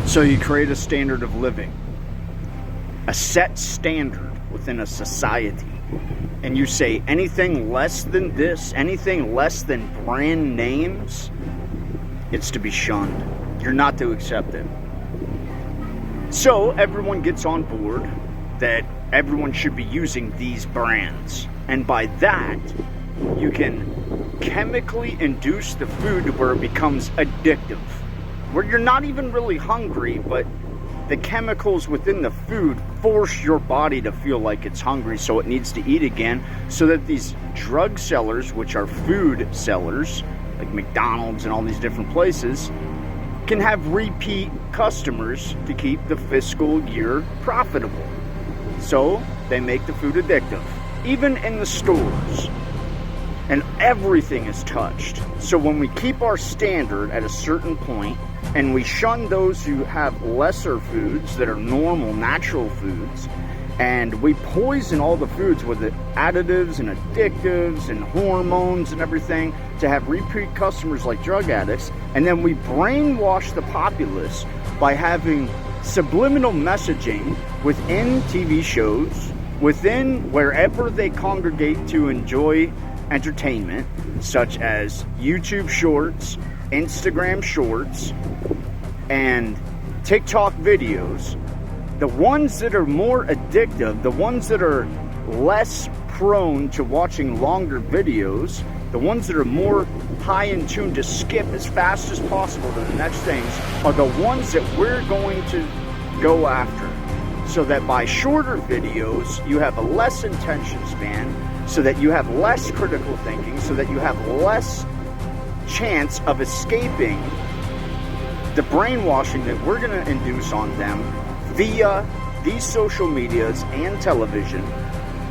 So you create a standard of living, a set standard within a society, and you say anything less than this, anything less than brand names, it's to be shunned. You're not to accept it. So everyone gets on board that everyone should be using these brands. And by that, you can chemically induce the food to where it becomes addictive. Where you're not even really hungry, but the chemicals within the food force your body to feel like it's hungry, so it needs to eat again, so that these drug sellers, which are food sellers, like McDonald's and all these different places, can have repeat customers to keep the fiscal year profitable. So they make the food addictive, even in the stores. And everything is touched. So when we keep our standard at a certain point, and we shun those who have lesser foods that are normal, natural foods, and we poison all the foods with additives and addictives and hormones and everything to have repeat customers like drug addicts, and then we brainwash the populace by having subliminal messaging within TV shows, within wherever they congregate to enjoy entertainment, such as YouTube Shorts, Instagram Shorts, and TikTok videos. The ones that are more addictive, the ones that are less prone to watching longer videos, the ones that are more high in tune to skip as fast as possible to the next things, are the ones that we're going to go after. So that by shorter videos, you have a less attention span, so that you have less critical thinking, so that you have less chance of escaping the brainwashing that we're going to induce on them via these social medias and television,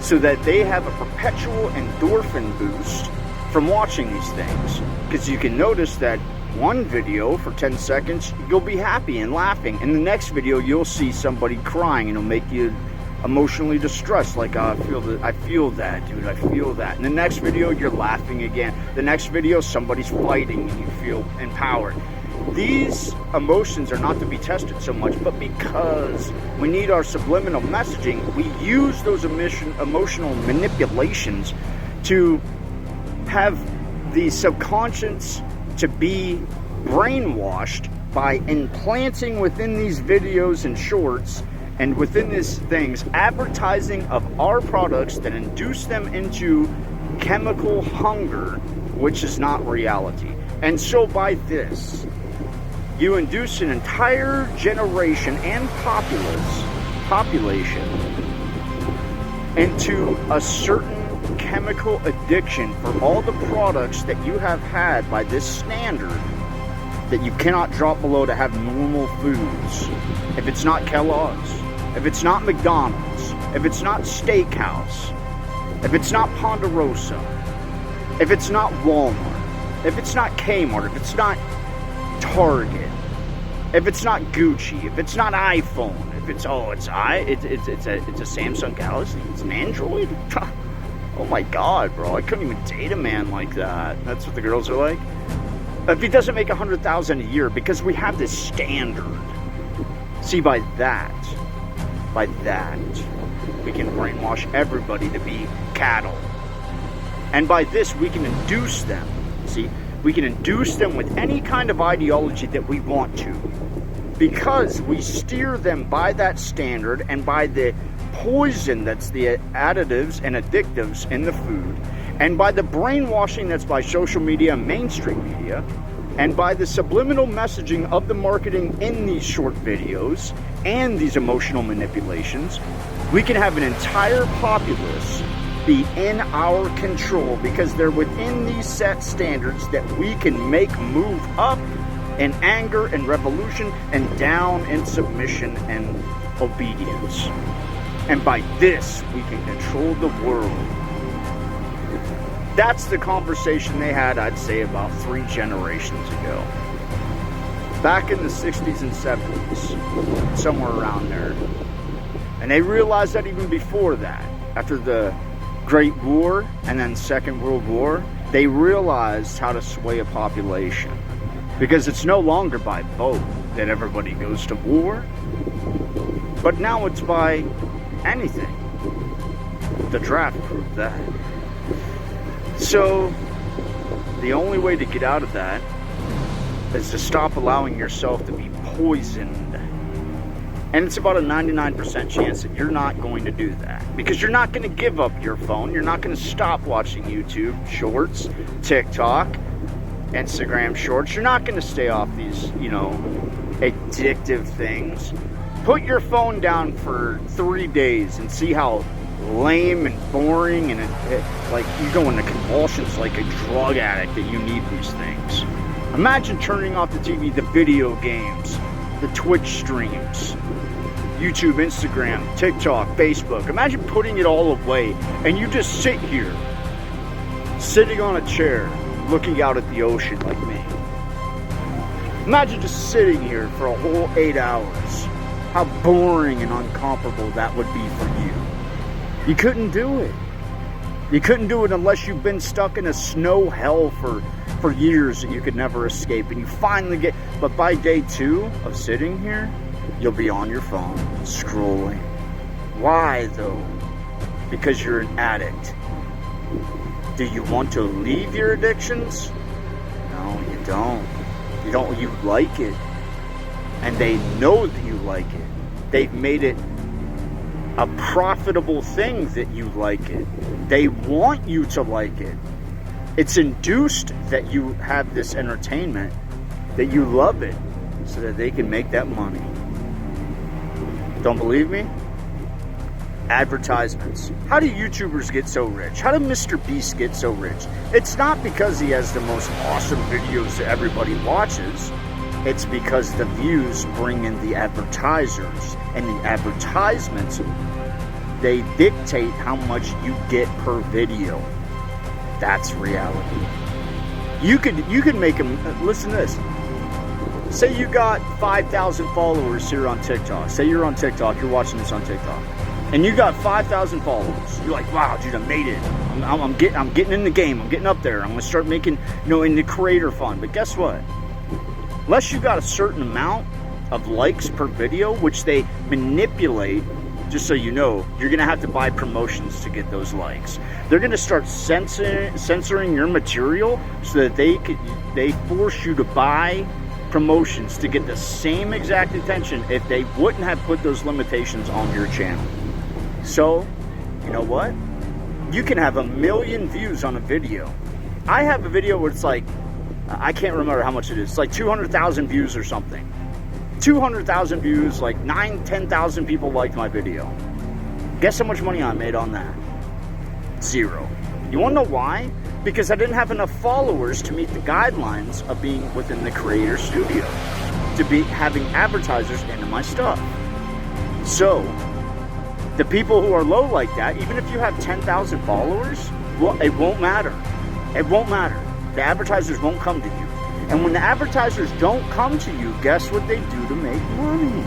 so that they have a perpetual endorphin boost from watching these things. Because you can notice that one video for 10 seconds, you'll be happy and laughing. In the next video, you'll see somebody crying, and it'll make you emotionally distressed, like, oh, I feel that, dude, I feel that. In the next video, you're laughing again. The next video, somebody's fighting, and you feel empowered. These emotions are not to be tested so much, but because we need our subliminal messaging, we use those emotional manipulations to have the subconscious to be brainwashed by implanting within these videos and shorts and within these things advertising of our products that induce them into chemical hunger, which is not reality. And so by this, you induce an entire generation and population into a certain chemical addiction for all the products that you have had by this standard that you cannot drop below to have normal foods. If it's not Kellogg's, if it's not McDonald's, if it's not Steakhouse, if it's not Ponderosa, if it's not Walmart, if it's not Kmart, if it's not Target, if it's not Gucci, if it's not iPhone, if it's it's a Samsung Galaxy, it's an Android. Oh my God, bro! I couldn't even date a man like that. That's what the girls are like. If he doesn't make $100,000 a year, because we have this standard. See, by that, we can brainwash everybody to be cattle, and by this we can induce them. See. We can induce them with any kind of ideology that we want to, because we steer them by that standard and by the poison that's the additives and addictives in the food, and by the brainwashing that's by social media and mainstream media, and by the subliminal messaging of the marketing in these short videos and these emotional manipulations. We can have an entire populace be in our control, because they're within these set standards that we can make move up in anger and revolution and down in submission and obedience. And by this, we can control the world. That's the conversation they had, I'd say, about 3 generations ago. Back in the 60s and 70s, somewhere around there. And they realized that even before that, after the Great War and then Second World War, they realized how to sway a population, because it's no longer by vote. that everybody goes to war, but now it's by anything. The draft proved that. So, the only way to get out of that is to stop allowing yourself to be poisoned. And it's about a 99% chance that you're not going to do that. Because you're not going to give up your phone. You're not going to stop watching YouTube Shorts, TikTok, Instagram Shorts. You're not going to stay off these, addictive things. Put your phone down for 3 days and see how lame and boring and like you go into convulsions like a drug addict that you need these things. Imagine turning off the TV, the video games, the Twitch streams, YouTube, Instagram, TikTok, Facebook. Imagine putting it all away and you just sit here, sitting on a chair, looking out at the ocean like me. Imagine just sitting here for a whole 8 hours. How boring and uncomfortable that would be for you. You couldn't do it. You couldn't do it unless you've been stuck in a snow hell for years that you could never escape. And you finally get, but by day 2 of sitting here, you'll be on your phone, scrolling. Why though? Because you're an addict. Do you want to leave your addictions? No, you don't. You like it. And they know that you like it. They've made it a profitable thing that you like it. They want you to like it. It's induced that you have this entertainment, that you love it, so that they can make that money. Don't believe me? Advertisements. How do YouTubers get so rich? How did Mr. Beast get so rich? It's not because he has the most awesome videos that everybody watches. It's because the views bring in the advertisers, and the advertisements, they dictate how much you get per video. That's reality. You could make them, listen to this. Say you got 5,000 followers here on TikTok. Say you're on TikTok, you're watching this on TikTok. And you got 5,000 followers. You're like, wow, dude, I made it. I'm getting in the game. I'm getting up there. I'm going to start making, in the creator fund. But guess what? Unless you got a certain amount of likes per video, which they manipulate, just so you know, you're going to have to buy promotions to get those likes. They're going to start censoring your material so that they force you to buy promotions to get the same exact attention if they wouldn't have put those limitations on your channel. So, you know what? You can have 1 million views on a video. I have a video where it's like, I can't remember how much it is. It's like 200,000 views or something. 200,000 views, like 10,000 people liked my video. Guess how much money I made on that? 0. You want to know why? Because I didn't have enough followers to meet the guidelines of being within the creator studio, to be having advertisers into my stuff. So, the people who are low like that, even if you have 10,000 followers, well, it won't matter. It won't matter. The advertisers won't come to you. And when the advertisers don't come to you, guess what they do to make money?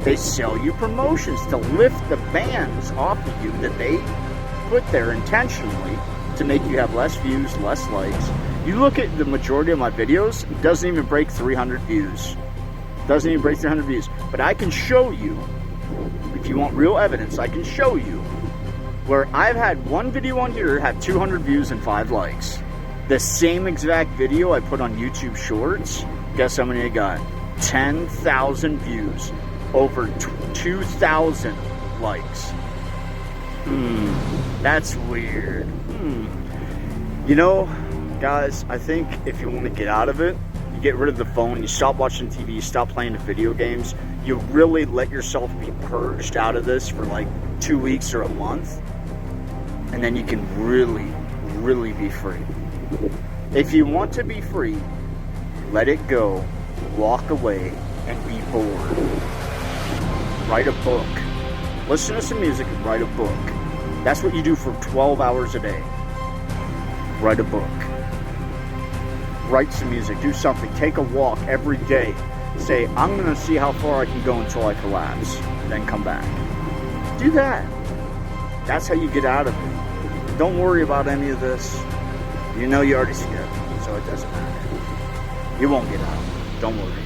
They sell you promotions to lift the bans off of you that they put there intentionally to make you have less views, less likes. You look at the majority of my videos, it doesn't even break 300 views. Doesn't even break 300 views. But I can show you, if you want real evidence, I can show you where I've had one video on here have 200 views and 5 likes. The same exact video I put on YouTube Shorts, guess how many I got? 10,000 views, over 2,000 likes. That's weird. You know, guys, I think if you want to get out of it, you get rid of the phone, you stop watching TV, you stop playing the video games, you really let yourself be purged out of this for like 2 weeks or a month, and then you can really, really be free. If you want to be free, let it go, walk away, and be bored. Write a book. Listen to some music and write a book. That's what you do for 12 hours a day. Write a book. Write some music. Do something. Take a walk every day. Say, I'm going to see how far I can go until I collapse. Then come back. Do that. That's how you get out of it. Don't worry about any of this. You know you already skipped, so it doesn't matter. You won't get out. Don't worry.